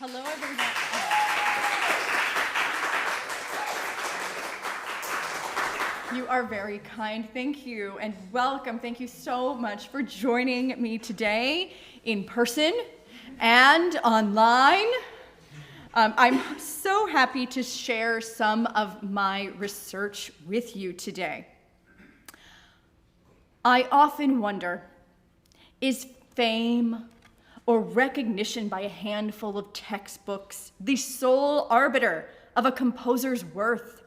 Hello, everyone. You are very kind. Thank you and welcome. Thank you so much for joining me today in person and online. I'm so happy to share some of my research with you today. I often wonder, is fame or recognition by a handful of textbooks the sole arbiter of a composer's worth?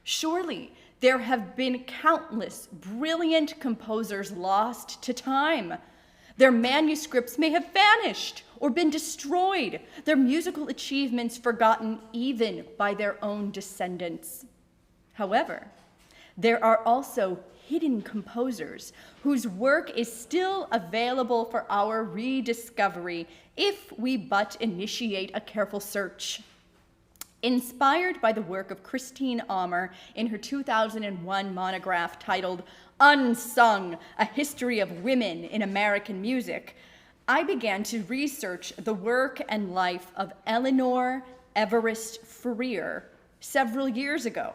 Surely there have been countless brilliant composers lost to time. Their manuscripts may have vanished or been destroyed, their musical achievements forgotten even by their own descendants. However, there are also hidden composers whose work is still available for our rediscovery if we but initiate a careful search. Inspired by the work of Christine Almer in her 2001 monograph titled Unsung, A History of Women in American Music, I began to research the work and life of Eleanor Everest Freer several years ago,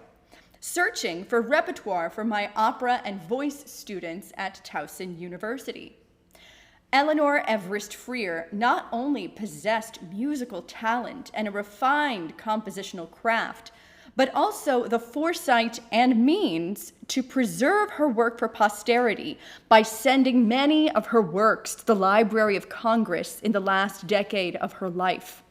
searching for repertoire for my opera and voice students at Towson University. Eleanor Everest Freer not only possessed musical talent and a refined compositional craft, but also the foresight and means to preserve her work for posterity by sending many of her works to the Library of Congress in the last decade of her life.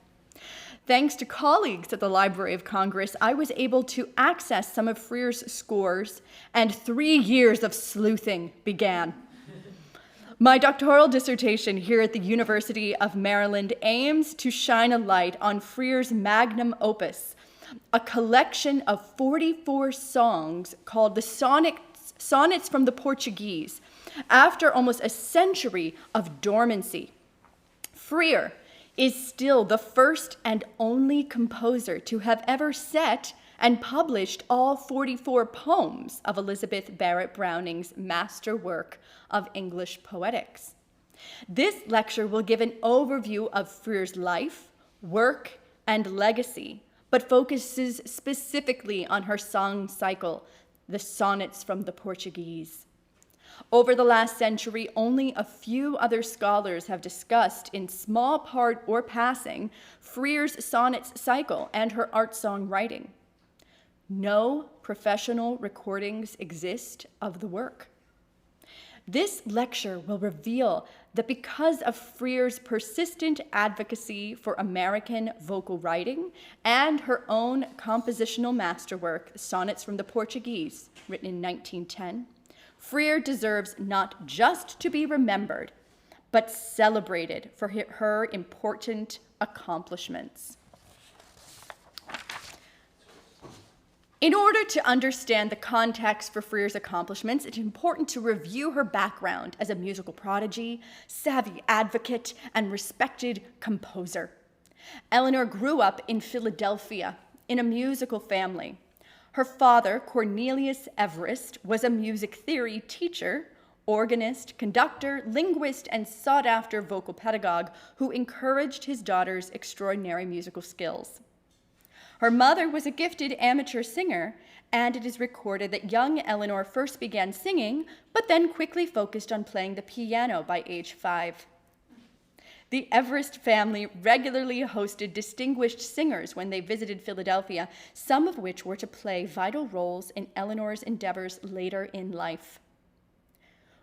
Thanks to colleagues at the Library of Congress, I was able to access some of Freer's scores, and 3 years of sleuthing began. My doctoral dissertation here at the University of Maryland aims to shine a light on Freer's magnum opus, a collection of 44 songs called the Sonnets from the Portuguese, after almost a century of dormancy. Freer is still the first and only composer to have ever set and published all 44 poems of Elizabeth Barrett Browning's masterwork of English poetics. This lecture will give an overview of Freer's life, work, and legacy, but focuses specifically on her song cycle, the Sonnets from the Portuguese. Over the last century, only a few other scholars have discussed, in small part or passing, Freer's sonnets cycle and her art song writing. No professional recordings exist of the work. This lecture will reveal that because of Freer's persistent advocacy for American vocal writing and her own compositional masterwork, Sonnets from the Portuguese, written in 1910, Freer deserves not just to be remembered, but celebrated for her important accomplishments. In order to understand the context for Freer's accomplishments, it's important to review her background as a musical prodigy, savvy advocate, and respected composer. Eleanor grew up in Philadelphia in a musical family. Her father, Cornelius Everest, was a music theory teacher, organist, conductor, linguist, and sought-after vocal pedagogue who encouraged his daughter's extraordinary musical skills. Her mother was a gifted amateur singer, and it is recorded that young Eleanor first began singing, but then quickly focused on playing the piano by age 5. The Everest family regularly hosted distinguished singers when they visited Philadelphia, some of which were to play vital roles in Eleanor's endeavors later in life.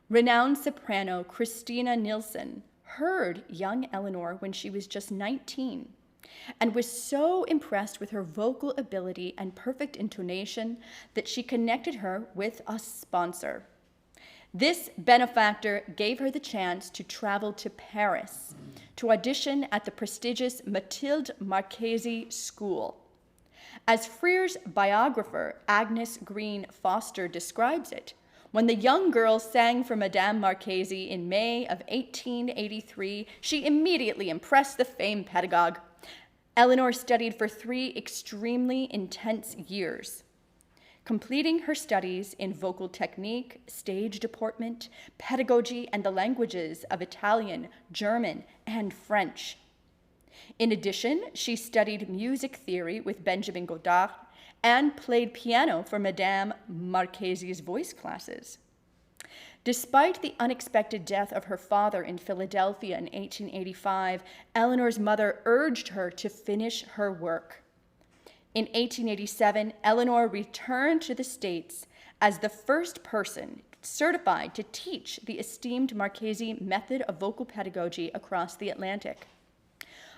Renowned soprano Christina Nilsson heard young Eleanor when she was just 19 and was so impressed with her vocal ability and perfect intonation that she connected her with a sponsor. This benefactor gave her the chance to travel to Paris to audition at the prestigious Mathilde Marchesi School. As Freer's biographer, Agnes Green Foster, describes it, when the young girl sang for Madame Marchesi in May of 1883, she immediately impressed the famed pedagogue. Eleanor studied for 3 extremely intense years, completing her studies in vocal technique, stage deportment, pedagogy, and the languages of Italian, German, and French. In addition, she studied music theory with Benjamin Gotoff and played piano for Madame Marchese's voice classes. Despite the unexpected death of her father in Philadelphia in 1885, Eleanor's mother urged her to finish her work. In 1887, Eleanor returned to the States as the first person certified to teach the esteemed Marchese method of vocal pedagogy across the Atlantic.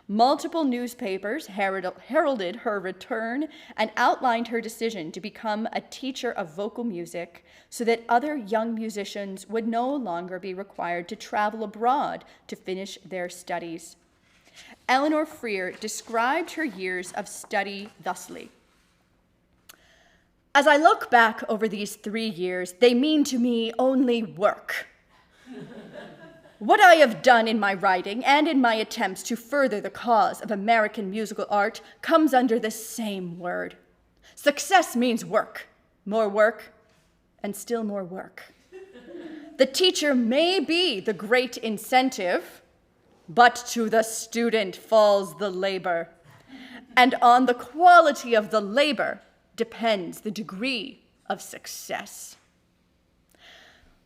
Multiple newspapers heralded her return and outlined her decision to become a teacher of vocal music so that other young musicians would no longer be required to travel abroad to finish their studies. Eleanor Freer described her years of study thusly. As I look back over these 3 years, they mean to me only work. What I have done in my writing and in my attempts to further the cause of American musical art comes under the same word. Success means work, and still more work. The teacher may be the great incentive, but to the student falls the labor. And on the quality of the labor depends the degree of success.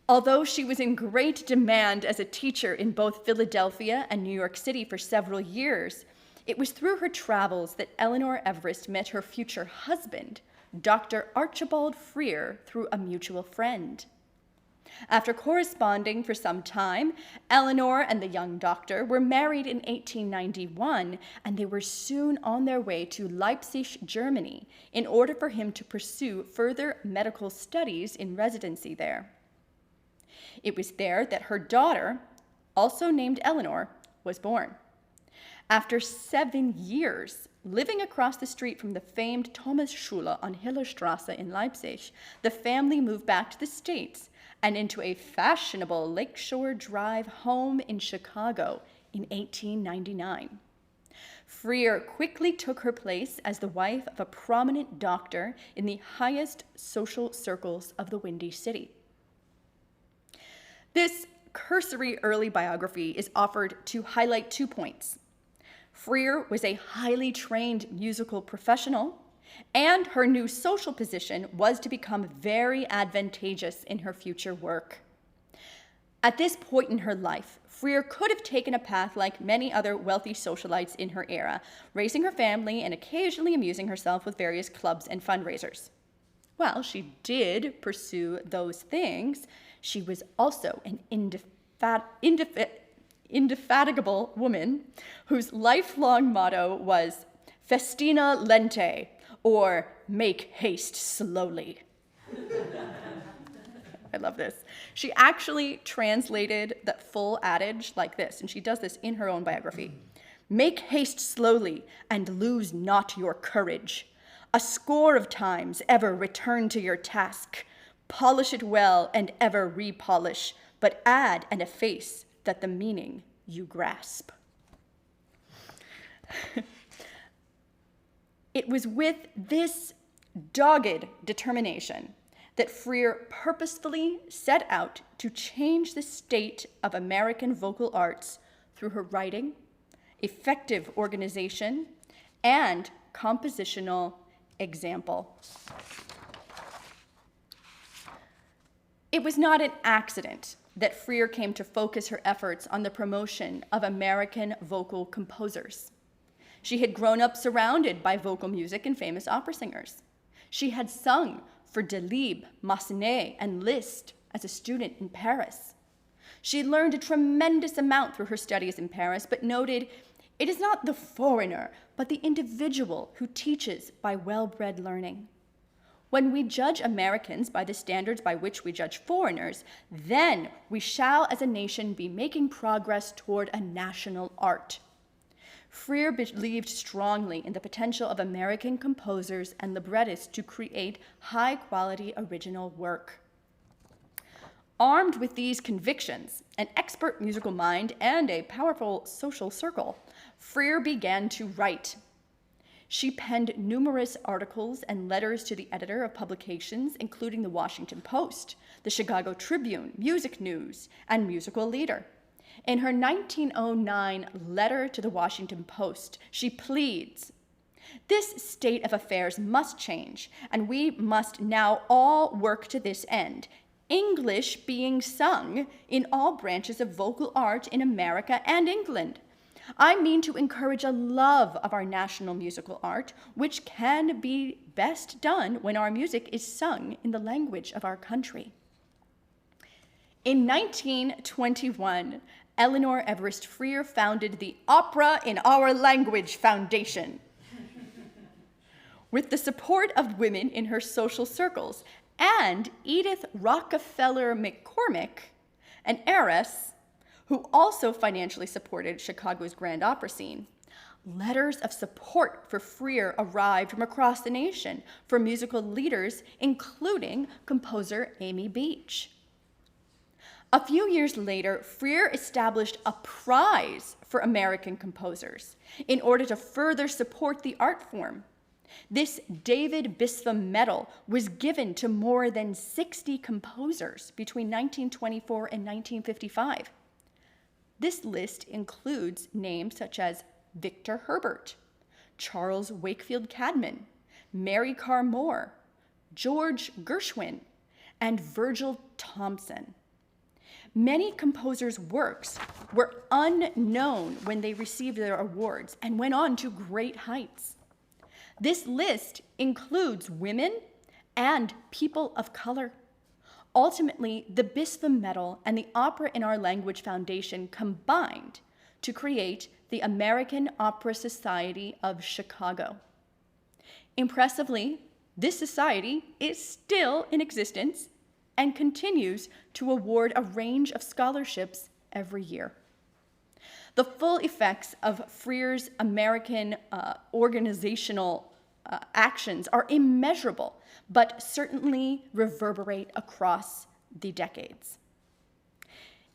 Although she was in great demand as a teacher in both Philadelphia and New York City for several years, it was through her travels that Eleanor Everest met her future husband, Dr. Archibald Freer, through a mutual friend. After corresponding for some time, Eleanor and the young doctor were married in 1891, and they were soon on their way to Leipzig, Germany, in order for him to pursue further medical studies in residency there. It was there that her daughter, also named Eleanor, was born. After 7 years living across the street from the famed Thomasschule on Hillerstrasse in Leipzig, the family moved back to the States and into a fashionable Lakeshore Drive home in Chicago in 1899. Freer quickly took her place as the wife of a prominent doctor in the highest social circles of the Windy City. This cursory early biography is offered to highlight 2 points. Freer was a highly trained musical professional, and her new social position was to become very advantageous in her future work. At this point in her life, Freer could have taken a path like many other wealthy socialites in her era, raising her family and occasionally amusing herself with various clubs and fundraisers. While she did pursue those things, she was also an indefatigable woman whose lifelong motto was festina lente, or make haste slowly. I love this. She actually translated that full adage like this, and she does this in her own biography. Make haste slowly and lose not your courage. A score of times ever return to your task. Polish it well and ever repolish, but add and efface that the meaning you grasp. It was with this dogged determination that Freer purposefully set out to change the state of American vocal arts through her writing, effective organization, and compositional example. It was not an accident that Freer came to focus her efforts on the promotion of American vocal composers. She had grown up surrounded by vocal music and famous opera singers. She had sung for Delibes, Massenet, and Liszt as a student in Paris. She learned a tremendous amount through her studies in Paris, but noted, "It is not the foreigner, but the individual who teaches by well-bred learning. When we judge Americans by the standards by which we judge foreigners, then we shall as a nation be making progress toward a national art." Freer believed strongly in the potential of American composers and librettists to create high-quality original work. Armed with these convictions, an expert musical mind, and a powerful social circle, Freer began to write. She penned numerous articles and letters to the editor of publications, including the Washington Post, the Chicago Tribune, Music News, and Musical Leader. In her 1909 letter to the Washington Post, she pleads, "This state of affairs must change, and we must now all work to this end, English being sung in all branches of vocal art in America and England. I mean to encourage a love of our national musical art, which can be best done when our music is sung in the language of our country." In 1921, Eleanor Everest Freer founded the Opera in Our Language Foundation. With the support of women in her social circles and Edith Rockefeller McCormick, an heiress who also financially supported Chicago's grand opera scene, letters of support for Freer arrived from across the nation from musical leaders, including composer Amy Beach. A few years later, Freer established a prize for American composers in order to further support the art form. This David Bispham Medal was given to more than 60 composers between 1924 and 1955. This list includes names such as Victor Herbert, Charles Wakefield Cadman, Mary Carr Moore, George Gershwin, and Virgil Thomson. Many composers' works were unknown when they received their awards and went on to great heights. This list includes women and people of color. Ultimately, the Bispham Medal and the Opera in Our Language Foundation combined to create the American Opera Society of Chicago. Impressively, this society is still in existence and continues to award a range of scholarships every year. The full effects of Freer's American organizational actions are immeasurable, but certainly reverberate across the decades.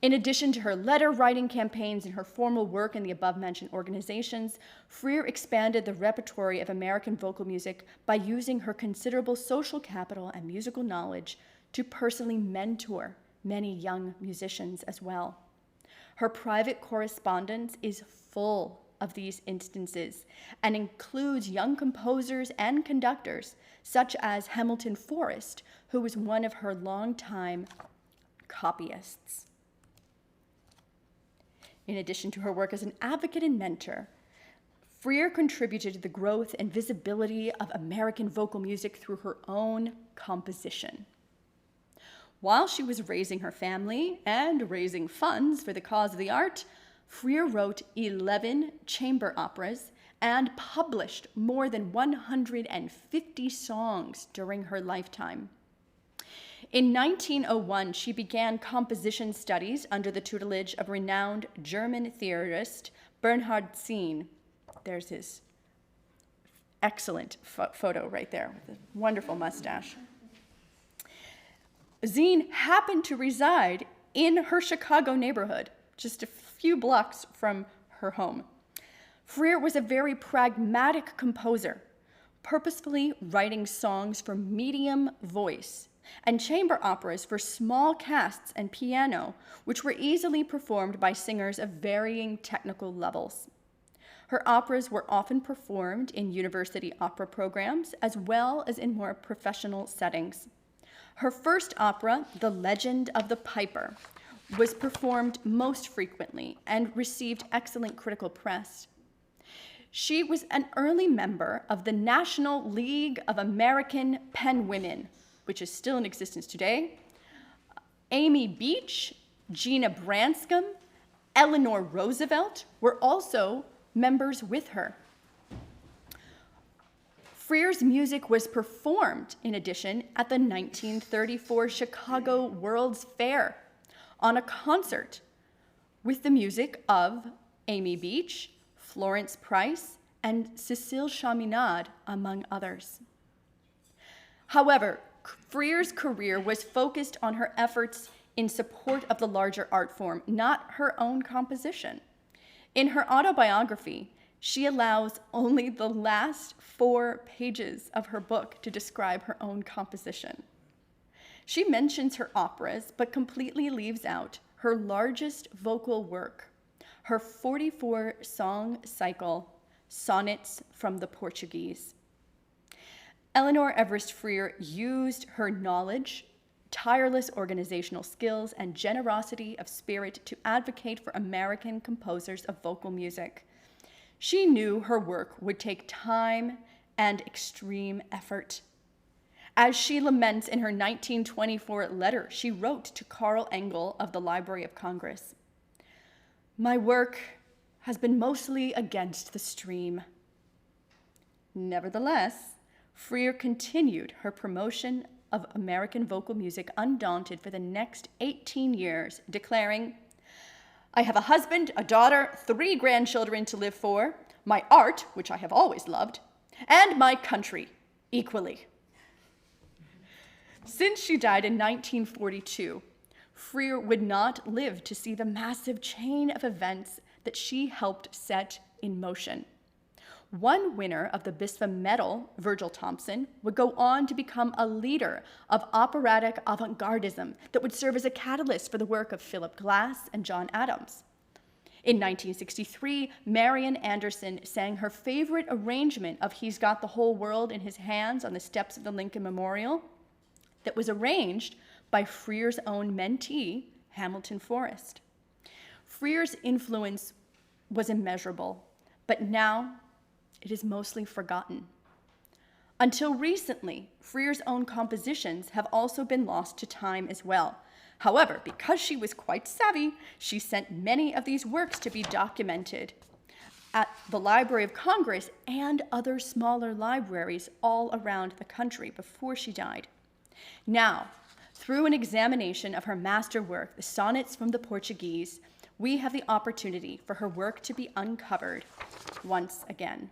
In addition to her letter writing campaigns and her formal work in the above-mentioned organizations, Freer expanded the repertory of American vocal music by using her considerable social capital and musical knowledge to personally mentor many young musicians as well. Her private correspondence is full of these instances and includes young composers and conductors such as Hamilton Forrest, who was one of her longtime copyists. In addition to her work as an advocate and mentor, Freer contributed to the growth and visibility of American vocal music through her own composition. While she was raising her family and raising funds for the cause of the art, Freer wrote 11 chamber operas and published more than 150 songs during her lifetime. In 1901, she began composition studies under the tutelage of renowned German theorist Bernhard Zinn. There's his excellent photo right there with a wonderful mustache. Zinn happened to reside in her Chicago neighborhood, just a few blocks from her home. Freer was a very pragmatic composer, purposefully writing songs for medium voice and chamber operas for small casts and piano, which were easily performed by singers of varying technical levels. Her operas were often performed in university opera programs as well as in more professional settings. Her first opera, The Legend of the Piper, was performed most frequently and received excellent critical press. She was an early member of the National League of American Penwomen, which is still in existence today. Amy Beach, Gina Branscombe, Eleanor Roosevelt were also members with her. Freer's music was performed, in addition, at the 1934 Chicago World's Fair on a concert with the music of Amy Beach, Florence Price, and Cécile Chaminade, among others. However, Freer's career was focused on her efforts in support of the larger art form, not her own composition. In her autobiography, she allows only the last 4 pages of her book to describe her own composition. She mentions her operas, but completely leaves out her largest vocal work, her 44-song cycle, Sonnets from the Portuguese. Eleanor Everest Freer used her knowledge, tireless organizational skills, and generosity of spirit to advocate for American composers of vocal music. She knew her work would take time and extreme effort. As she laments in her 1924 letter she wrote to Carl Engel of the Library of Congress, "My work has been mostly against the stream." Nevertheless, Freer continued her promotion of American vocal music undaunted for the next 18 years, declaring, "I have a husband, a daughter, 3 grandchildren to live for, my art, which I have always loved, and my country equally." Since she died in 1942, Freer would not live to see the massive chain of events that she helped set in motion. One winner of the BISFA Medal, Virgil Thompson, would go on to become a leader of operatic avant-gardism that would serve as a catalyst for the work of Philip Glass and John Adams. In 1963, Marian Anderson sang her favorite arrangement of "He's Got the Whole World in His Hands" on the steps of the Lincoln Memorial, that was arranged by Freer's own mentee, Hamilton Forrest. Freer's influence was immeasurable, but now it is mostly forgotten. Until recently, Freer's own compositions have also been lost to time as well. However, because she was quite savvy, she sent many of these works to be documented at the Library of Congress and other smaller libraries all around the country before she died. Now, through an examination of her masterwork, the Sonnets from the Portuguese, we have the opportunity for her work to be uncovered once again.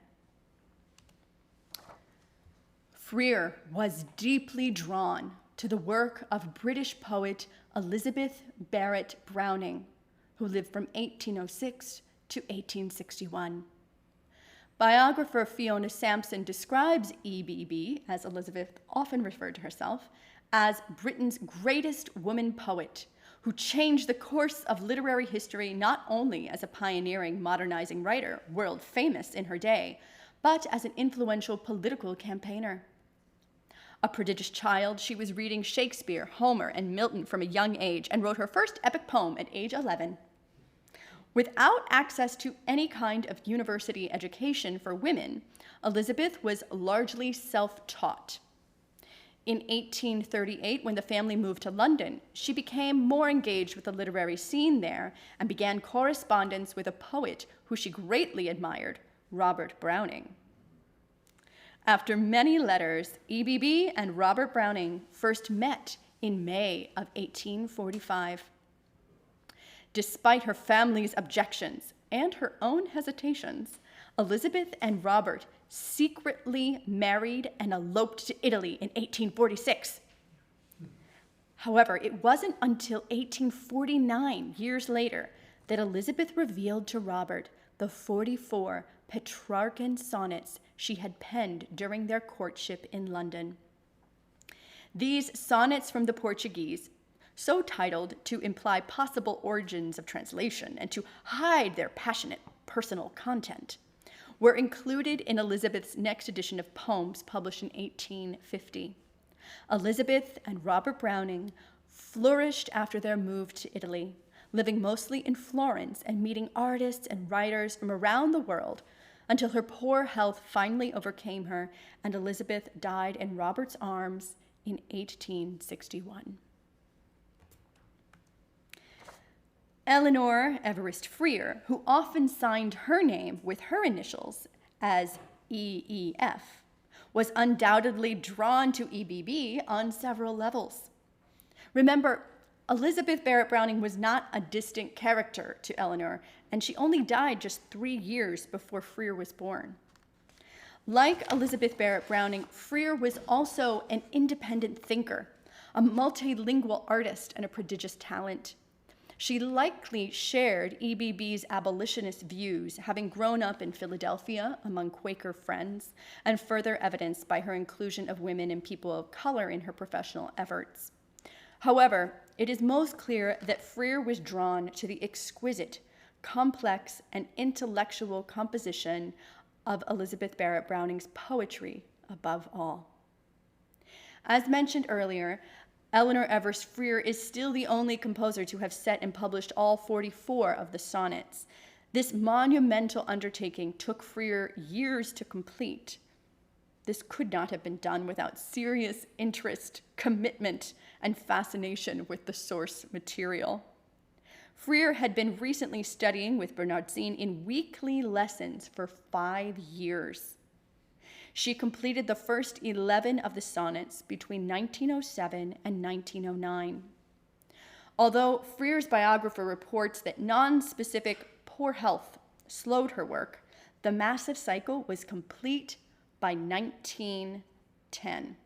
Freer was deeply drawn to the work of British poet Elizabeth Barrett Browning, who lived from 1806 to 1861. Biographer Fiona Sampson describes EBB, as Elizabeth often referred to herself, as Britain's greatest woman poet, who changed the course of literary history not only as a pioneering, modernizing writer, world famous in her day, but as an influential political campaigner. A prodigious child, she was reading Shakespeare, Homer, and Milton from a young age and wrote her first epic poem at age 11. Without access to any kind of university education for women, Elizabeth was largely self-taught. In 1838, when the family moved to London, she became more engaged with the literary scene there and began correspondence with a poet who she greatly admired, Robert Browning. After many letters, EBB and Robert Browning first met in May of 1845. Despite her family's objections and her own hesitations, Elizabeth and Robert secretly married and eloped to Italy in 1846. However, it wasn't until 1849, years later, that Elizabeth revealed to Robert the 44 Petrarchan sonnets she had penned during their courtship in London. These sonnets from the Portuguese, so titled to imply possible origins of translation and to hide their passionate personal content, were included in Elizabeth's next edition of poems published in 1850. Elizabeth and Robert Browning flourished after their move to Italy, living mostly in Florence and meeting artists and writers from around the world until her poor health finally overcame her and Elizabeth died in Robert's arms in 1861. Eleanor Everest Freer, who often signed her name with her initials as EEF, was undoubtedly drawn to EBB on several levels. Remember, Elizabeth Barrett Browning was not a distant character to Eleanor, and she only died just 3 years before Freer was born. Like Elizabeth Barrett Browning, Freer was also an independent thinker, a multilingual artist, and a prodigious talent. She likely shared EBB's abolitionist views, having grown up in Philadelphia among Quaker friends, and further evidenced by her inclusion of women and people of color in her professional efforts. However, it is most clear that Freer was drawn to the exquisite, complex, and intellectual composition of Elizabeth Barrett Browning's poetry above all. As mentioned earlier, Eleanor Everest Freer is still the only composer to have set and published all 44 of the sonnets. This monumental undertaking took Freer years to complete. This could not have been done without serious interest, commitment, and fascination with the source material. Freer had been recently studying with Bernardine in weekly lessons for 5 years. She completed the first 11 of the sonnets between 1907 and 1909. Although Freer's biographer reports that non-specific poor health slowed her work, the massive cycle was complete by 1910.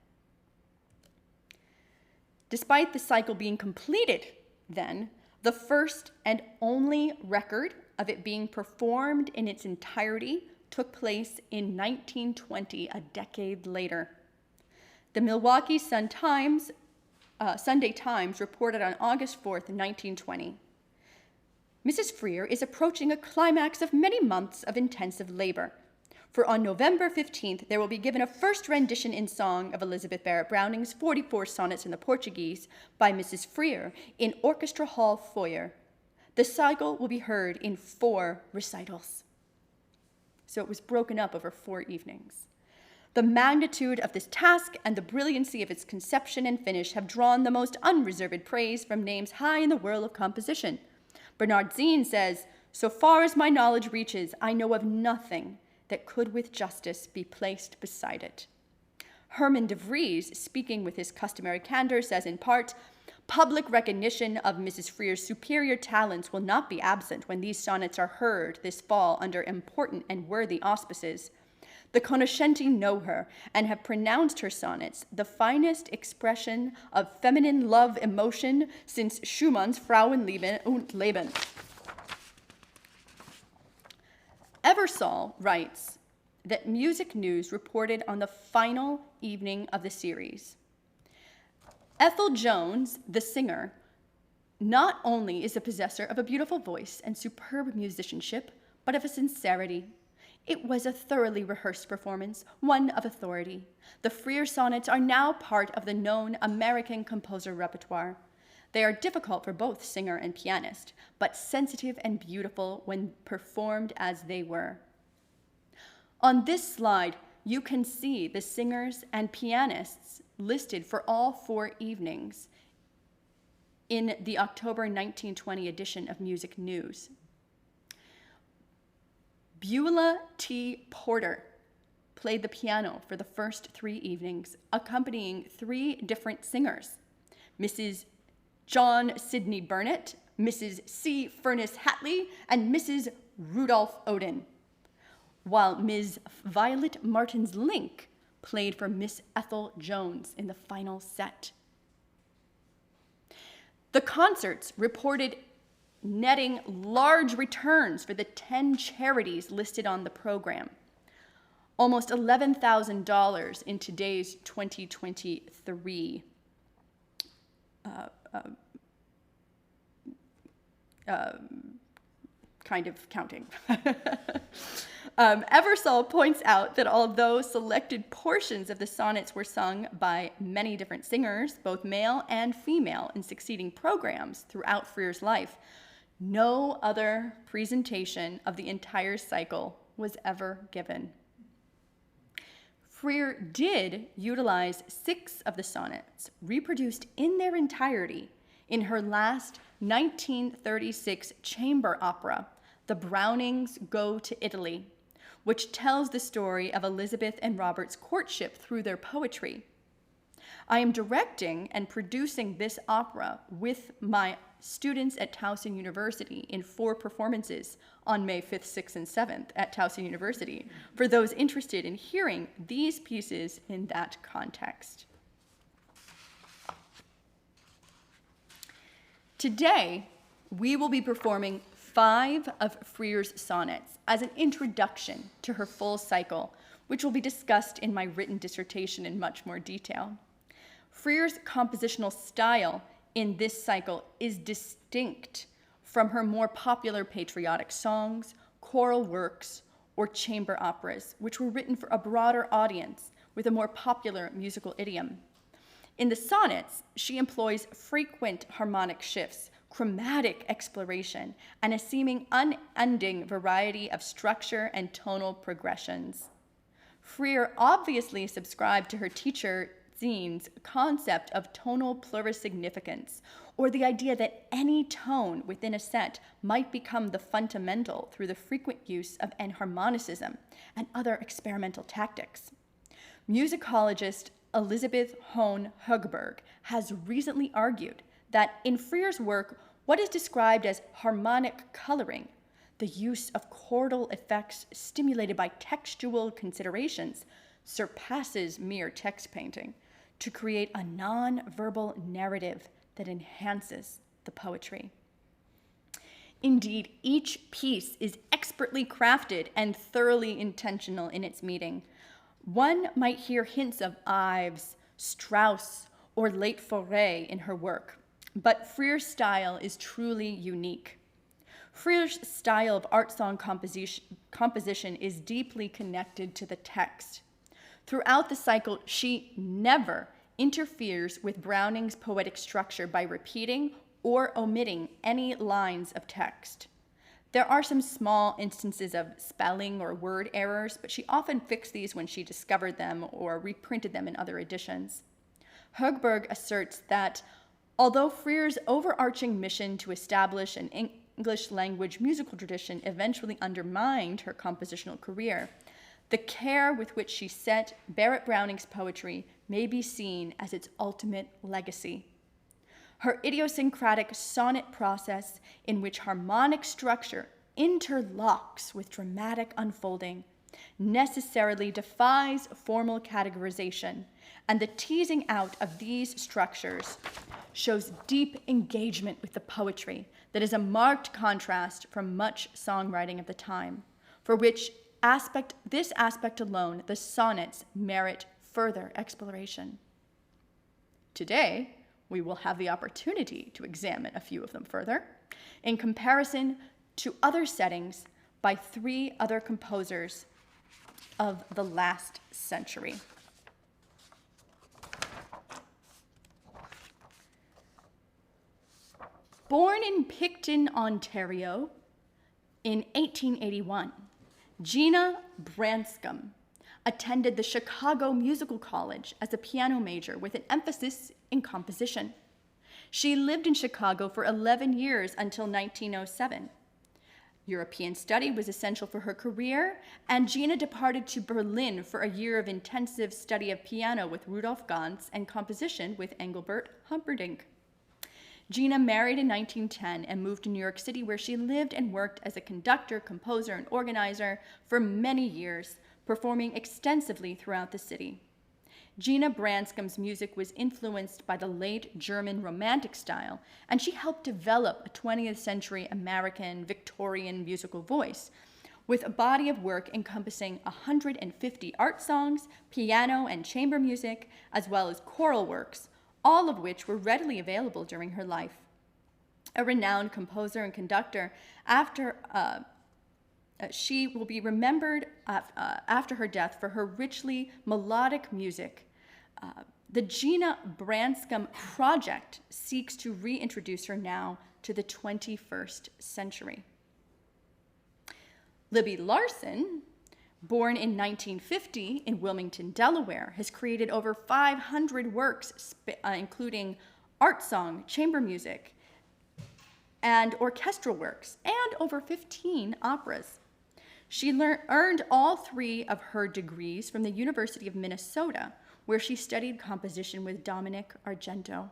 Despite the cycle being completed then, the first and only record of it being performed in its entirety took place in 1920, a decade later. The Milwaukee Sunday Times reported on August 4th, 1920, Mrs. Freer is approaching a climax of many months of intensive labor. For on November 15th, there will be given a first rendition in song of Elizabeth Barrett Browning's 44 sonnets in the Portuguese by Mrs. Freer in Orchestra Hall foyer. The cycle will be heard in 4 recitals. So it was broken up over 4 evenings. The magnitude of this task and the brilliancy of its conception and finish have drawn the most unreserved praise from names high in the whirl of composition. Bernardine says, "So far as my knowledge reaches, I know of nothing that could with justice be placed beside it." Herman de Vries, speaking with his customary candor, says in part, "Public recognition of Mrs. Freer's superior talents will not be absent when these sonnets are heard this fall under important and worthy auspices. The cognoscenti know her and have pronounced her sonnets the finest expression of feminine love emotion since Schumann's Frauenliebe und Leben." Eversole writes that Music News reported on the final evening of the series, Ethel Jones, the singer, not only is the possessor of a beautiful voice and superb musicianship, but of a sincerity. It was a thoroughly rehearsed performance, one of authority. The Freer sonnets are now part of the known American composer repertoire. They are difficult for both singer and pianist, but sensitive and beautiful when performed as they were. On this slide, you can see the singers and pianists listed for all 4 evenings in the October 1920 edition of Music News. Beulah T. Porter played the piano for the first 3 evenings, accompanying 3 different singers, Mrs. John Sidney Burnett, Mrs. C. Furnace Hatley, and Mrs. Rudolph Odin, while Ms. Violet Martins Link played for Miss Ethel Jones in the final set. The concerts reported netting large returns for the 10 charities listed on the program, almost $11,000 in today's 2023 kind of counting. Eversole points out that although selected portions of the sonnets were sung by many different singers, both male and female, in succeeding programs throughout Freer's life, no other presentation of the entire cycle was ever given. Freer did utilize 6 of the sonnets, reproduced in their entirety in her last 1936 chamber opera, The Brownings Go to Italy, which tells the story of Elizabeth and Robert's courtship through their poetry. I am directing and producing this opera with my students at Towson University in 4 performances on May 5th, 6th, and 7th at Towson University for those interested in hearing these pieces in that context. Today, we will be performing 5 of Freer's sonnets as an introduction to her full cycle, which will be discussed in my written dissertation in much more detail. Freer's compositional style in this cycle is distinct from her more popular patriotic songs, choral works, or chamber operas, which were written for a broader audience with a more popular musical idiom. In the sonnets, she employs frequent harmonic shifts, chromatic exploration, and a seeming unending variety of structure and tonal progressions. Freer obviously subscribed to her teacher Zine's concept of tonal plurisignificance, or the idea that any tone within a set might become the fundamental through the frequent use of enharmonicism and other experimental tactics. Musicologist Elizabeth Hohn Högberg has recently argued that in Freer's work, what is described as harmonic coloring, the use of chordal effects stimulated by textual considerations, surpasses mere text painting to create a non-verbal narrative that enhances the poetry. Indeed, each piece is expertly crafted and thoroughly intentional in its meaning. One might hear hints of Ives, Strauss, or late Fauré in her work, but Freer's style is truly unique. Freer's style of art song composition is deeply connected to the text. Throughout the cycle, she never interferes with Browning's poetic structure by repeating or omitting any lines of text. There are some small instances of spelling or word errors, but she often fixed these when she discovered them or reprinted them in other editions. Högberg asserts that although Freer's overarching mission to establish an English language musical tradition eventually undermined her compositional career, the care with which she set Barrett Browning's poetry may be seen as its ultimate legacy. Her idiosyncratic sonnet process, in which harmonic structure interlocks with dramatic unfolding, necessarily defies formal categorization, and the teasing out of these structures shows deep engagement with the poetry that is a marked contrast from much songwriting of the time, for which this aspect alone, the sonnets merit further exploration. Today, we will have the opportunity to examine a few of them further, in comparison to other settings by three other composers of the last century. Born in Picton, Ontario in 1881, Gina Branscombe attended the Chicago Musical College as a piano major with an emphasis in composition. She lived in Chicago for 11 years until 1907. European study was essential for her career, and Gina departed to Berlin for a year of intensive study of piano with Rudolf Ganz and composition with Engelbert Humperdinck. Gina married in 1910 and moved to New York City, where she lived and worked as a conductor, composer, and organizer for many years, performing extensively throughout the city. Gina Branscombe's music was influenced by the late German Romantic style, and she helped develop a 20th century American Victorian musical voice, with a body of work encompassing 150 art songs, piano and chamber music, as well as choral works, all of which were readily available during her life. A renowned composer and conductor, she will be remembered after her death for her richly melodic music. The Gina Branscombe Project seeks to reintroduce her now to the 21st century. Libby Larsen, born in 1950 in Wilmington, Delaware, has created over 500 works, including art song, chamber music, and orchestral works, and over 15 operas. She earned all three of her degrees from the University of Minnesota, where she studied composition with Dominic Argento.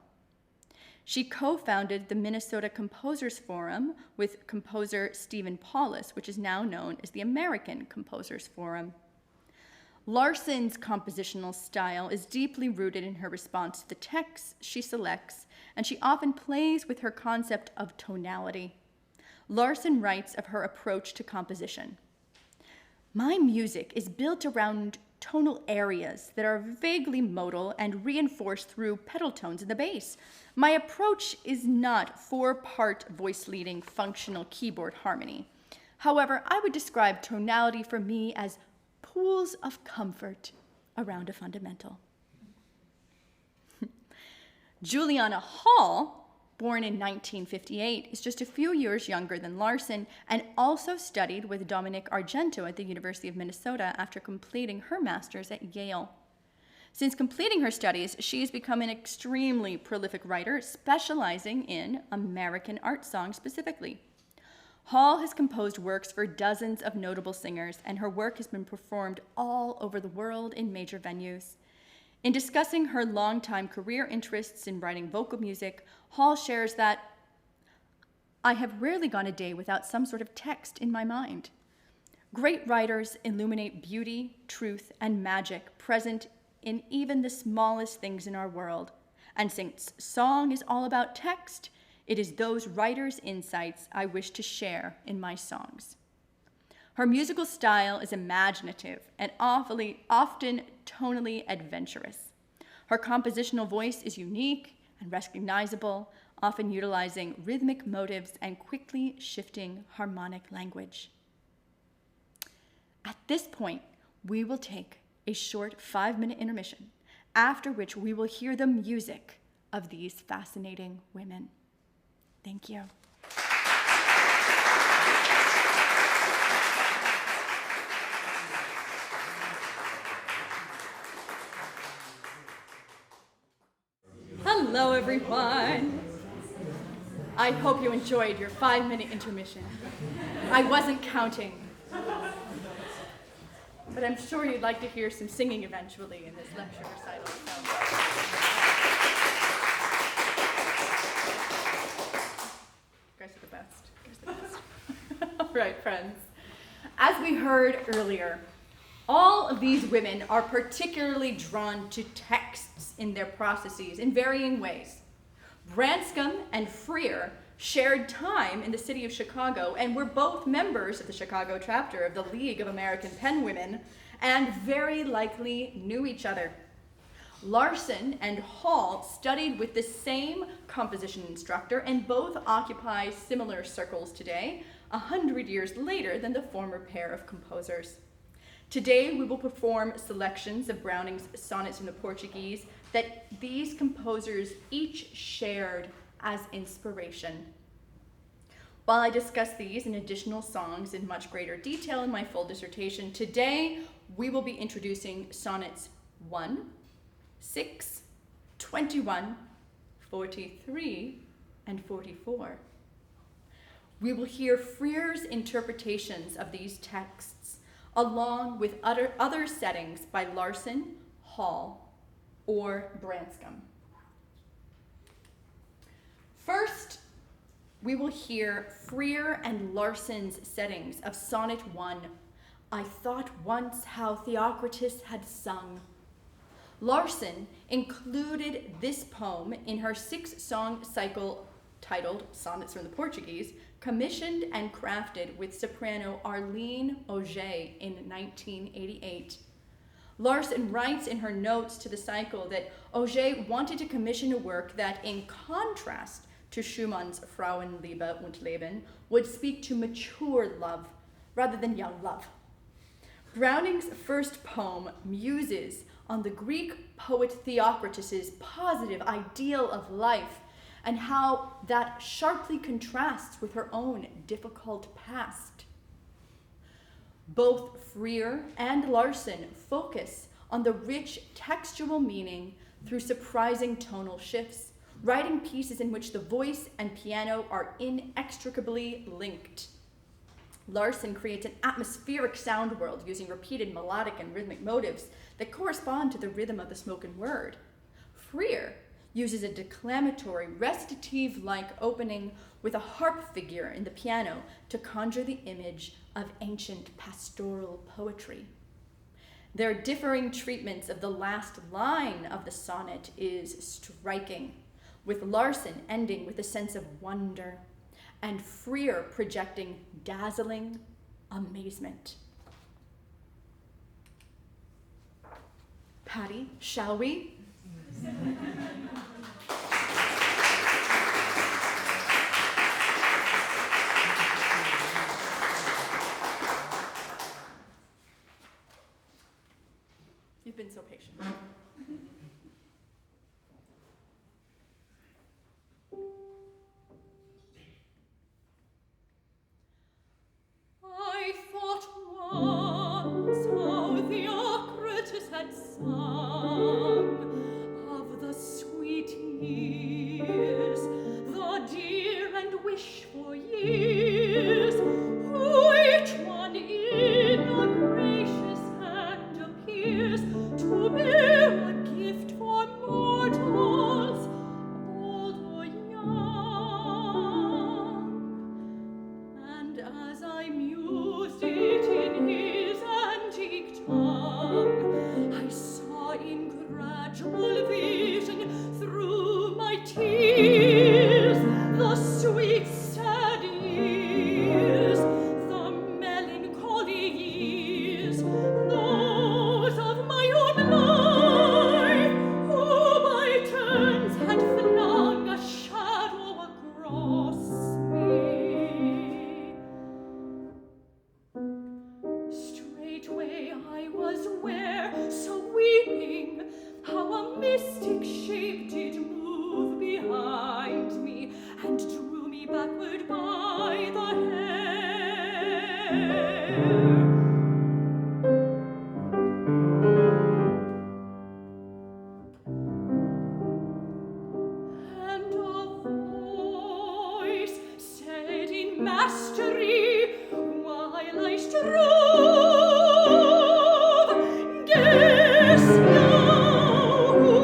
She co-founded the Minnesota Composers Forum with composer Stephen Paulus, which is now known as the American Composers Forum. Larsen's compositional style is deeply rooted in her response to the texts she selects, and she often plays with her concept of tonality. Larsen writes of her approach to composition: "My music is built around tonal areas that are vaguely modal and reinforced through pedal tones in the bass. My approach is not four-part voice-leading functional keyboard harmony. However, I would describe tonality for me as pools of comfort around a fundamental. Juliana Hall, born in 1958, is just a few years younger than Larson and also studied with Dominic Argento at the University of Minnesota after completing her master's at Yale. Since completing her studies, she has become an extremely prolific writer, specializing in American art songs specifically. Hall has composed works for dozens of notable singers, and her work has been performed all over the world in major venues. In discussing her longtime career interests in writing vocal music, Hall shares that, "I have rarely gone a day without some sort of text in my mind. Great writers illuminate beauty, truth, and magic present in even the smallest things in our world. And since song is all about text, it is those writers' insights I wish to share in my songs." Her musical style is imaginative and often tonally adventurous. Her compositional voice is unique and recognizable, often utilizing rhythmic motives and quickly shifting harmonic language. At this point, we will take a short 5-minute intermission, after which we will hear the music of these fascinating women. Thank you. Hello, everyone. I hope you enjoyed your 5-minute intermission. I wasn't counting. But I'm sure you'd like to hear some singing eventually in this lecture recital. You guys are the best. All right, friends. As we heard earlier, all of these women are particularly drawn to texts in their processes in varying ways. Branscombe and Freer shared time in the city of Chicago and were both members of the Chicago chapter of the League of American Penwomen and very likely knew each other. Larson and Hall studied with the same composition instructor and both occupy similar circles today, 100 years later than the former pair of composers. Today, we will perform selections of Browning's Sonnets from the Portuguese that these composers each shared as inspiration. While I discuss these and additional songs in much greater detail in my full dissertation, today we will be introducing Sonnets 1, 6, 21, 43, and 44. We will hear Freer's interpretations of these texts, along with other settings by Larson, Hall, or Branscombe. First, we will hear Freer and Larson's settings of Sonnet 1, "I thought once how Theocritus had sung." Larson included this poem in her 6-song cycle titled Sonnets from the Portuguese, commissioned and crafted with soprano Arlene Auger in 1988. Larson writes in her notes to the cycle that Auger wanted to commission a work that, in contrast to Schumann's Frauenliebe und Leben, would speak to mature love rather than young love. Browning's first poem muses on the Greek poet Theocritus's positive ideal of life and how that sharply contrasts with her own difficult past. Both Freer and Larson focus on the rich textual meaning through surprising tonal shifts, writing pieces in which the voice and piano are inextricably linked. Larson creates an atmospheric sound world using repeated melodic and rhythmic motives that correspond to the rhythm of the spoken word. Freer uses a declamatory, recitative-like opening with a harp figure in the piano to conjure the image of ancient pastoral poetry. Their differing treatments of the last line of the sonnet is striking, with Larson ending with a sense of wonder and Freer projecting dazzling amazement. Patty, shall we? You've been so patient. I thought once how Theocritus had sung of the sweet years, the dear and wish for years, who each one in a gracious hand appears to bear a gift for mortals, old or young. And as I mused it in his antique tongue, I saw in gradual vision through my tears the sweet sad years, the melancholy years, those of my own life, who by turns had flung a shadow across me. Straightway I was aware, so weeping, how a mystic shape did move behind me and drew me backward by the hair. And a voice said in mastery, while I strove, guess now who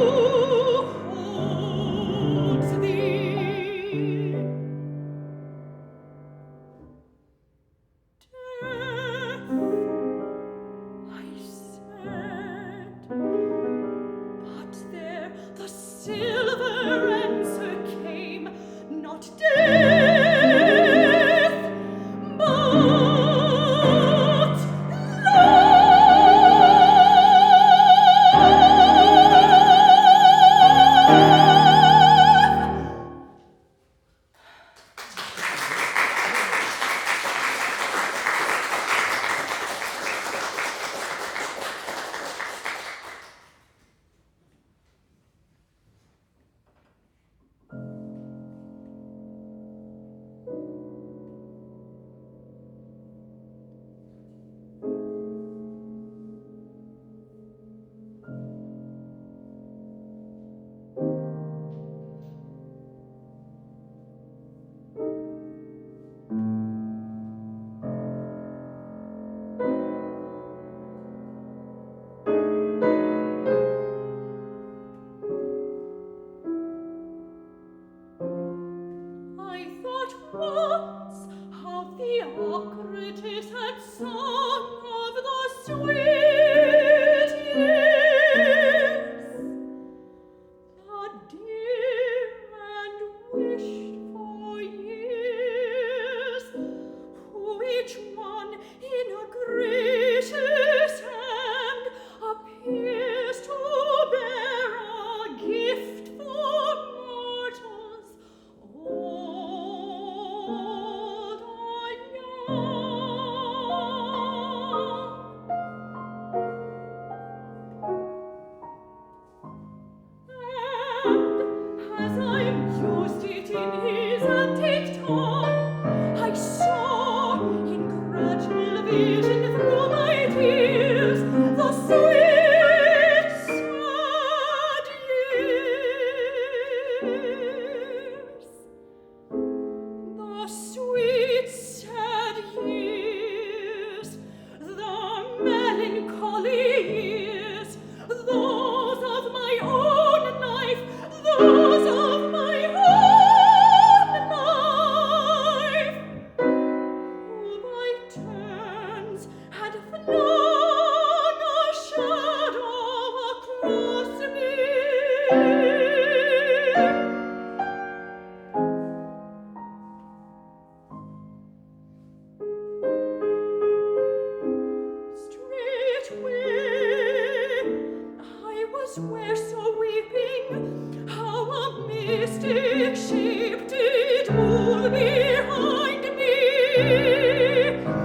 was where so weeping, how a mystic shape did move behind me,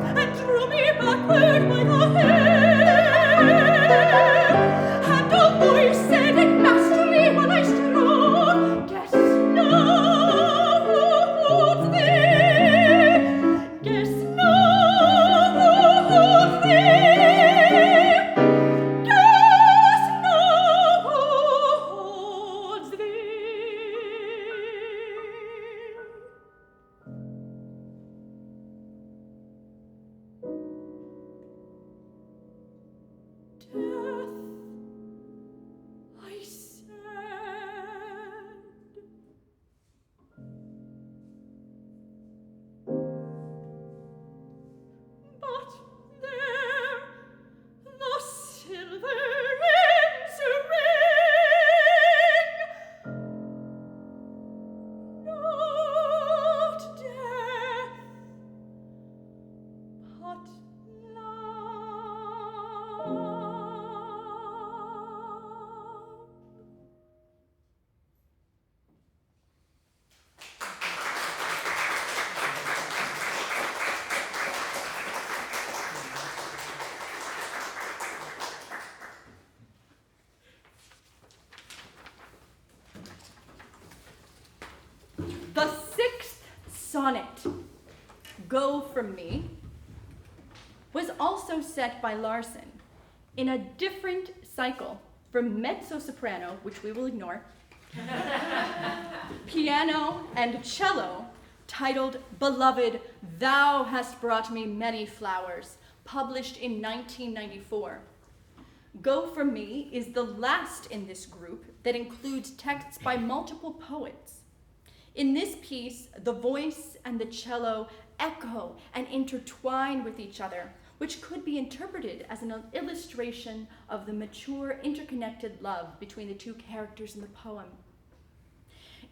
and drew me backward by the hair, and a voice said in mastery when I strove, guess now who holds thee, guess now who holds thee, guess now who holds thee. Death, I said. But there the silver rings ring, not death, but love. The sixth sonnet, Go From Me, was also set by Larsen in a different cycle from mezzo-soprano, which we will ignore, piano and cello, titled Beloved, Thou Hast Brought Me Many Flowers, published in 1994. Go From Me is the last in this group that includes texts by multiple poets. In this piece, the voice and the cello echo and intertwine with each other, which could be interpreted as an illustration of the mature, interconnected love between the two characters in the poem.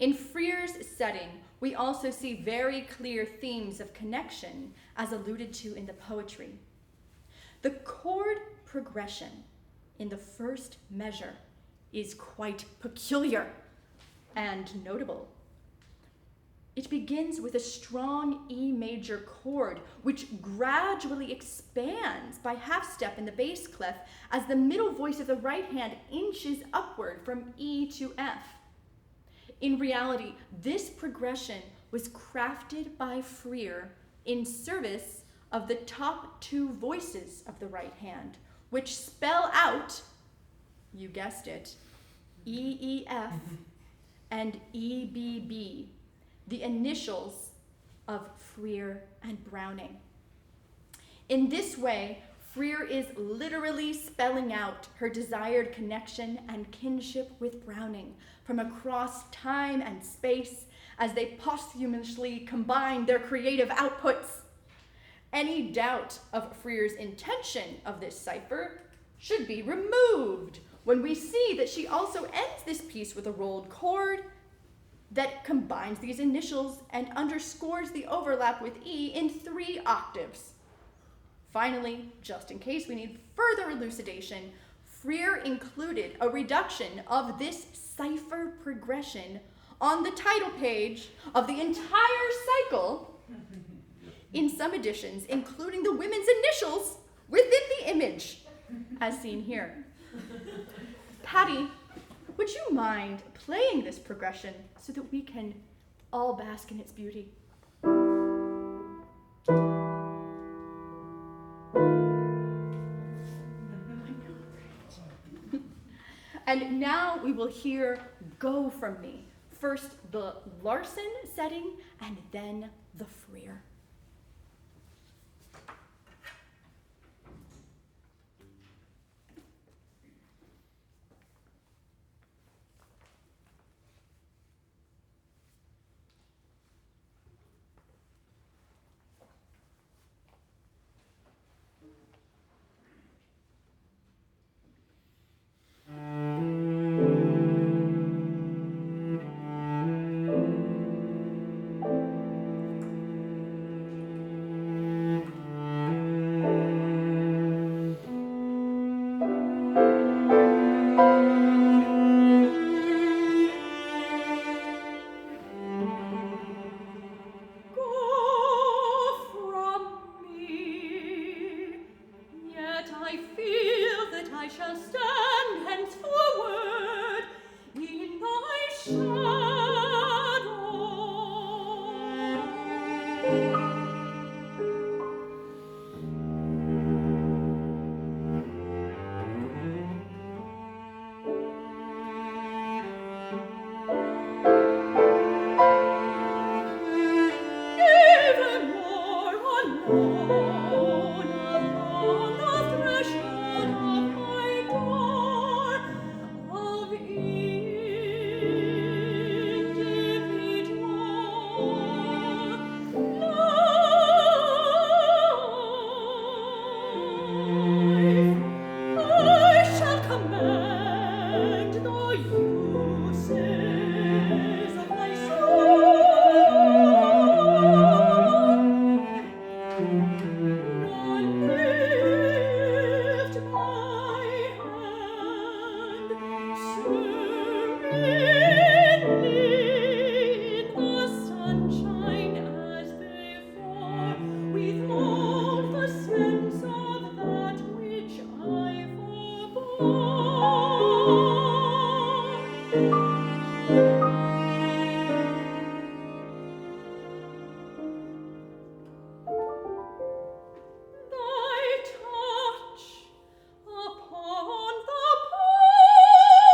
In Freer's setting, we also see very clear themes of connection, as alluded to in the poetry. The chord progression in the first measure is quite peculiar and notable. It begins with a strong E major chord, which gradually expands by half step in the bass clef as the middle voice of the right hand inches upward from E to F. In reality, this progression was crafted by Freer in service of the top two voices of the right hand, which spell out, you guessed it, EEF and EBB, the initials of Freer and Browning. In this way, Freer is literally spelling out her desired connection and kinship with Browning from across time and space as they posthumously combine their creative outputs. Any doubt of Freer's intention of this cipher should be removed when we see that she also ends this piece with a rolled chord that combines these initials and underscores the overlap with E in 3 octaves. Finally, just in case we need further elucidation, Freer included a reduction of this cipher progression on the title page of the entire cycle in some editions, including the women's initials within the image, as seen here. Patty, would you mind playing this progression so that we can all bask in its beauty? And now we will hear Go From Me. First the Larsen setting and then the Freer. command the uses of my soul. Nor lift my hand serenely in the sunshine as before, with all the sense of that which I Thy touch upon the palm.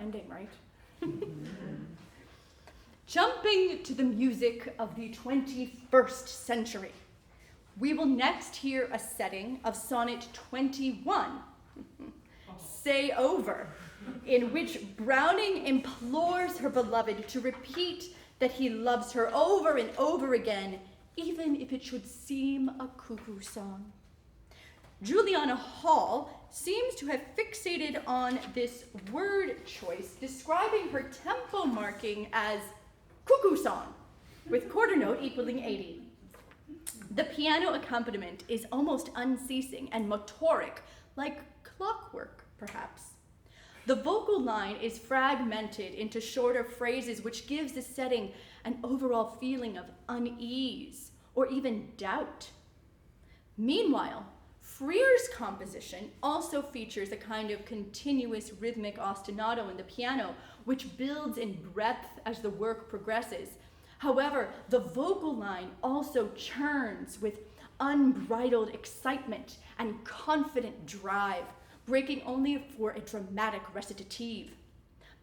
ending, right? Jumping to the music of the 21st century, we will next hear a setting of Sonnet 21, Say Over, in which Browning implores her beloved to repeat that he loves her over and over again, even if it should seem a cuckoo song. Juliana Hall seems to have fixated on this word choice, describing her tempo marking as cuckoo song, with quarter note equaling 80. The piano accompaniment is almost unceasing and motoric, like clockwork, perhaps. The vocal line is fragmented into shorter phrases, which gives the setting an overall feeling of unease or even doubt. Meanwhile, Freer's composition also features a kind of continuous rhythmic ostinato in the piano, which builds in breadth as the work progresses. However, the vocal line also churns with unbridled excitement and confident drive, breaking only for a dramatic recitative.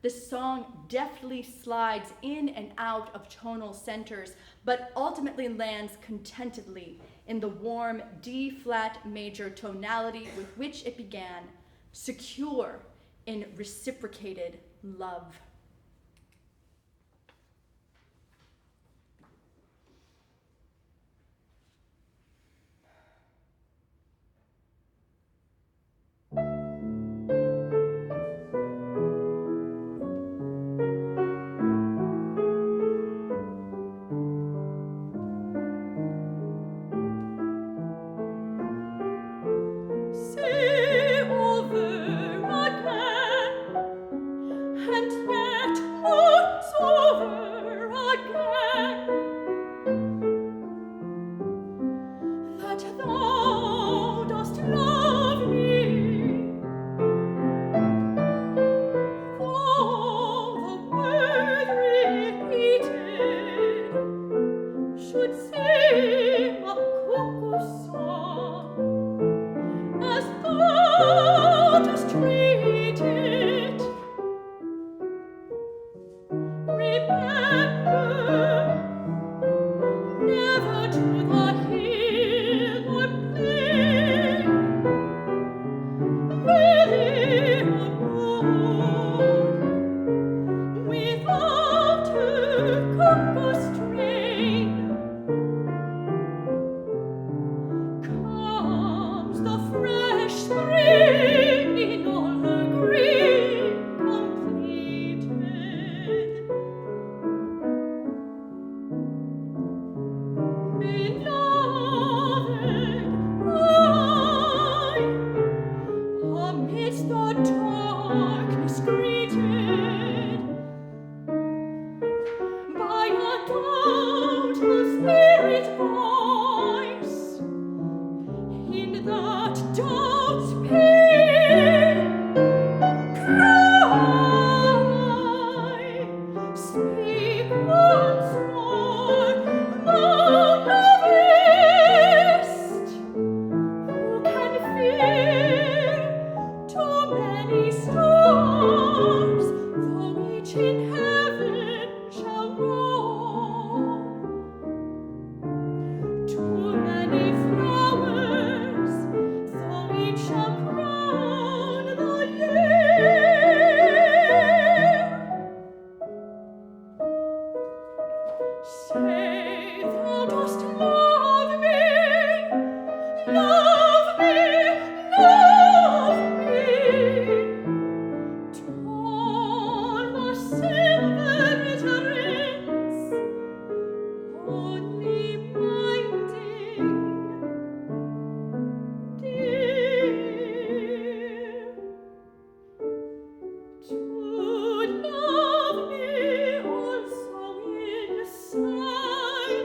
The song deftly slides in and out of tonal centers, but ultimately lands contentedly in the warm D-flat major tonality with which it began, secure in reciprocated love. Say over again, and yet once over again, that thou dost love me, though the word repeated should seem a cuckoo song, as thou dost treat it. Remember, never to the hill or plain, valley or road, without a cuckoo strain, comes the fresh spring in all her green completed. Beloved, I, amidst the darkness greeted by a doubtful spirit voice, in that doubt's pain, cry, speak once more, Mount Everest. Who can fear too many stars, though each in heaven shall roam? Too many flowers, though each shall crown the year. Say thou dost love me, love me, love me. Torn the silver glitters, only minding, dear, to love me also in silence.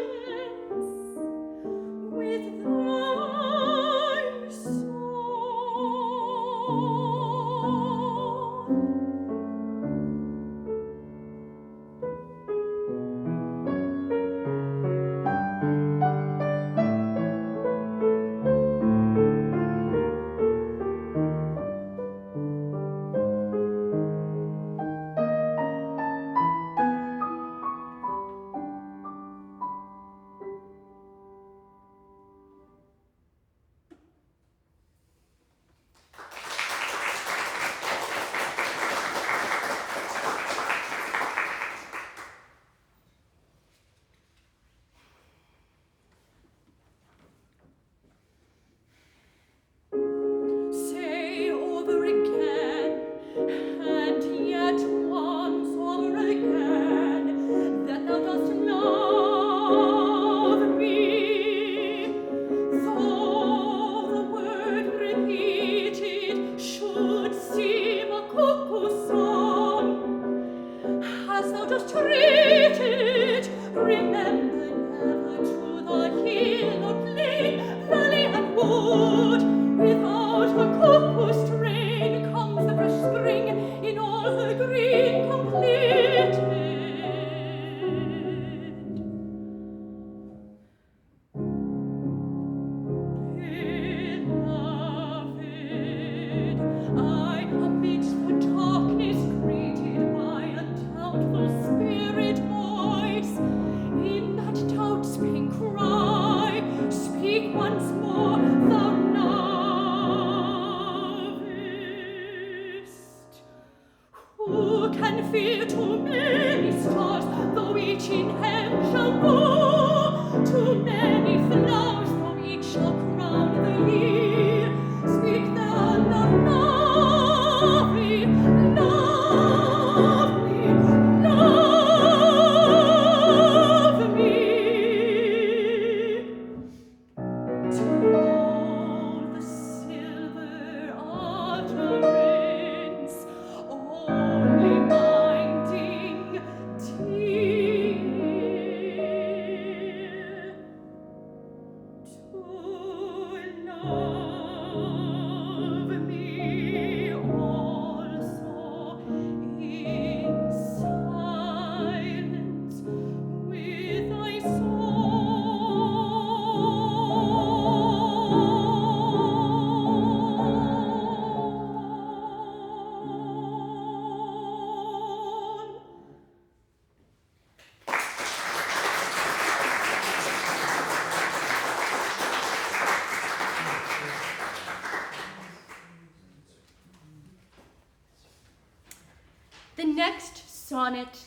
as thou dost treat it. Remember never to the hill or plain, valley and wood, without a cuckoo's strain comes the fresh spring in all her green completed. Beloved, I amidst the darkness greeted by a doubtful spirit voice. In that doubt-spring cry, speak once more, thou knowest. Who can fear too many stars, though each in hem shall go? Too many flowers, though each shall crown the year. Speak then of love me, love me, love me. Toll the silver utterance, only minding dear to love me also in silence with thy soul. The next sonnet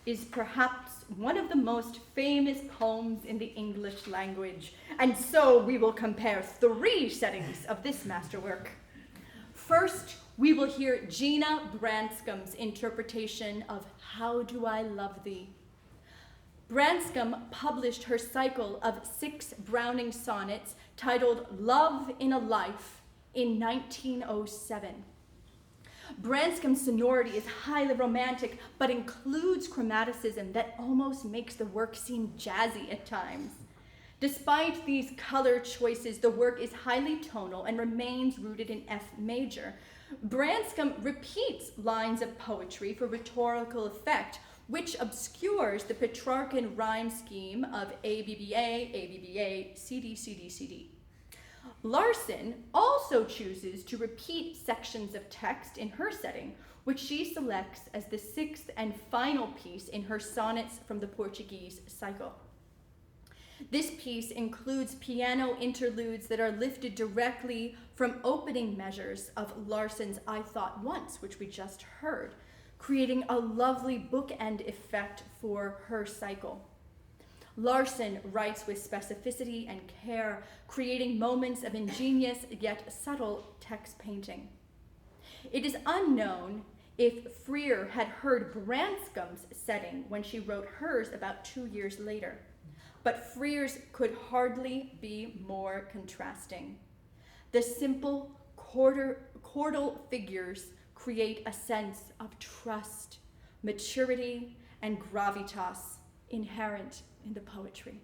is perhaps one of the most famous poems in the English language, and so we will compare 3 settings of this masterwork. First, we will hear Gina Branscom's interpretation of How Do I Love Thee? Branscom published her cycle of 6 Browning sonnets titled Love in a Life in 1907. Branscom's sonority is highly romantic, but includes chromaticism that almost makes the work seem jazzy at times. Despite these color choices, the work is highly tonal and remains rooted in F major. Branscom repeats lines of poetry for rhetorical effect, which obscures the Petrarchan rhyme scheme of ABBA, ABBA, CD, CD, CD. Larson also chooses to repeat sections of text in her setting, which she selects as the 6th and final piece in her Sonnets from the Portuguese cycle. This piece includes piano interludes that are lifted directly from opening measures of Larson's I Thought Once, which we just heard, creating a lovely bookend effect for her cycle. Larson writes with specificity and care, creating moments of ingenious yet subtle text painting. It is unknown if Freer had heard Branscom's setting when she wrote hers about 2 years later, but Freer's could hardly be more contrasting. The simple chordal figures create a sense of trust, maturity, and gravitas inherent in the poetry.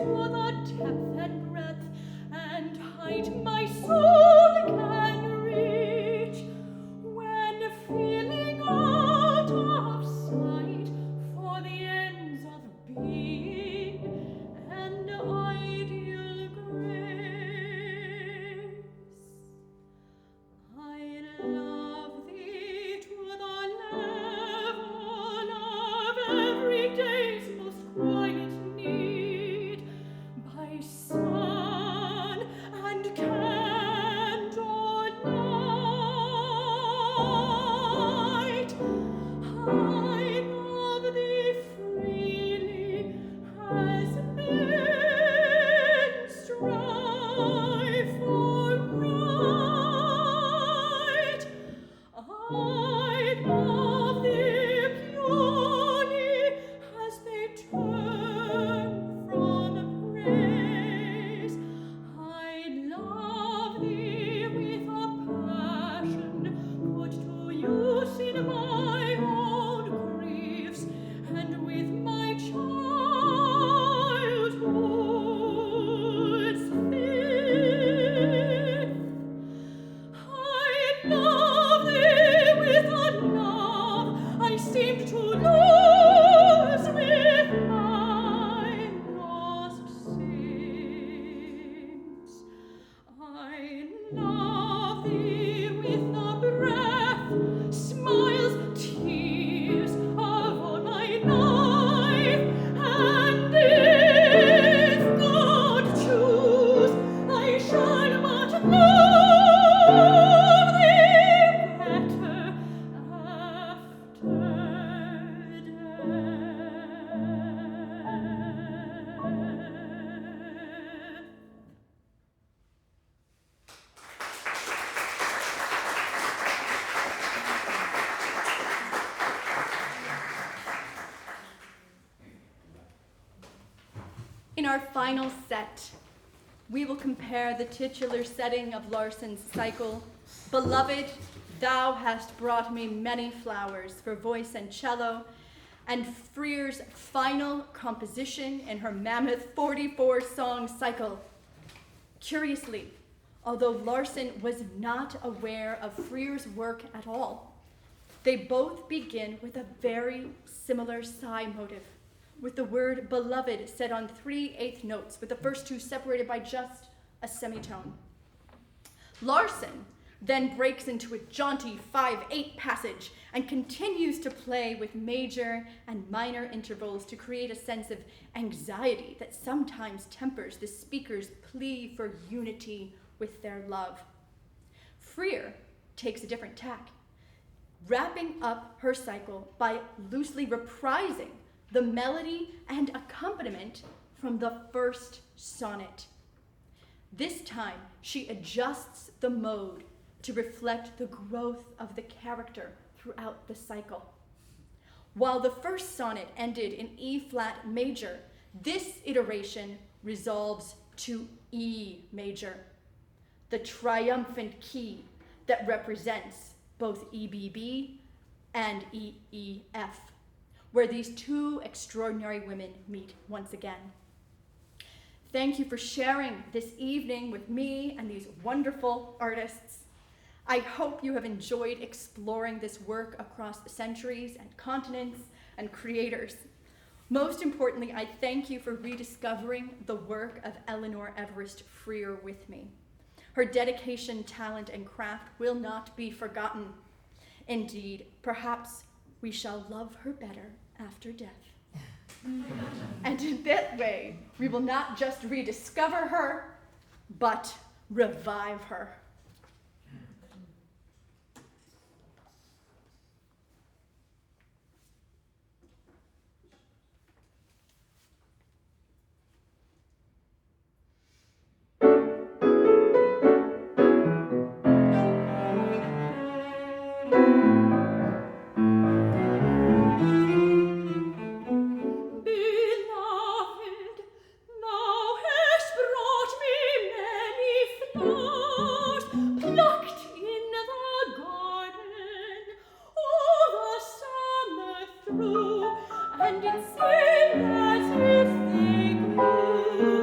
to the depth and breadth and height my soul can reach, when feeling out of sight for the ends of being and ideal grace, I love thee to the level of every day's most quiet need, by sun and candle light. I love thee freely as men strive for right. I love thee purely as they turn from praise. I love thee with a passion put to use in my own griefs, and with my childhood's faith. I love thee with a love I seemed to lose with my lost saints. I love thee with the breath, smiles, tears of all my life, and if God choose, I shall but love thee better after death. In our final set, we will compare the titular setting of Larsen's cycle, Beloved, Thou Hast Brought Me Many Flowers for voice and cello, and Freer's final composition in her mammoth 44-song cycle. Curiously, although Larsen was not aware of Freer's work at all, they both begin with a very similar sigh motive, with the word beloved set on 3/8 notes, with the first two separated by just a semitone. Larsen then breaks into a jaunty 5/8 passage and continues to play with major and minor intervals to create a sense of anxiety that sometimes tempers the speaker's plea for unity with their love. Freer takes a different tack, wrapping up her cycle by loosely reprising the melody and accompaniment from the first sonnet. This time, she adjusts the mode to reflect the growth of the character throughout the cycle. While the first sonnet ended in E-flat major, this iteration resolves to E major, the triumphant key that represents both EBB and EEF, where these two extraordinary women meet once again. Thank you for sharing this evening with me and these wonderful artists. I hope you have enjoyed exploring this work across centuries and continents and creators. Most importantly, I thank you for rediscovering the work of Eleanor Everest Freer with me. Her dedication, talent, and craft will not be forgotten. Indeed, perhaps we shall love her better after death. And in that way, we will not just rediscover her, but revive her. And it seemed as if they grew.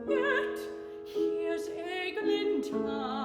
Yet here's Eglantine.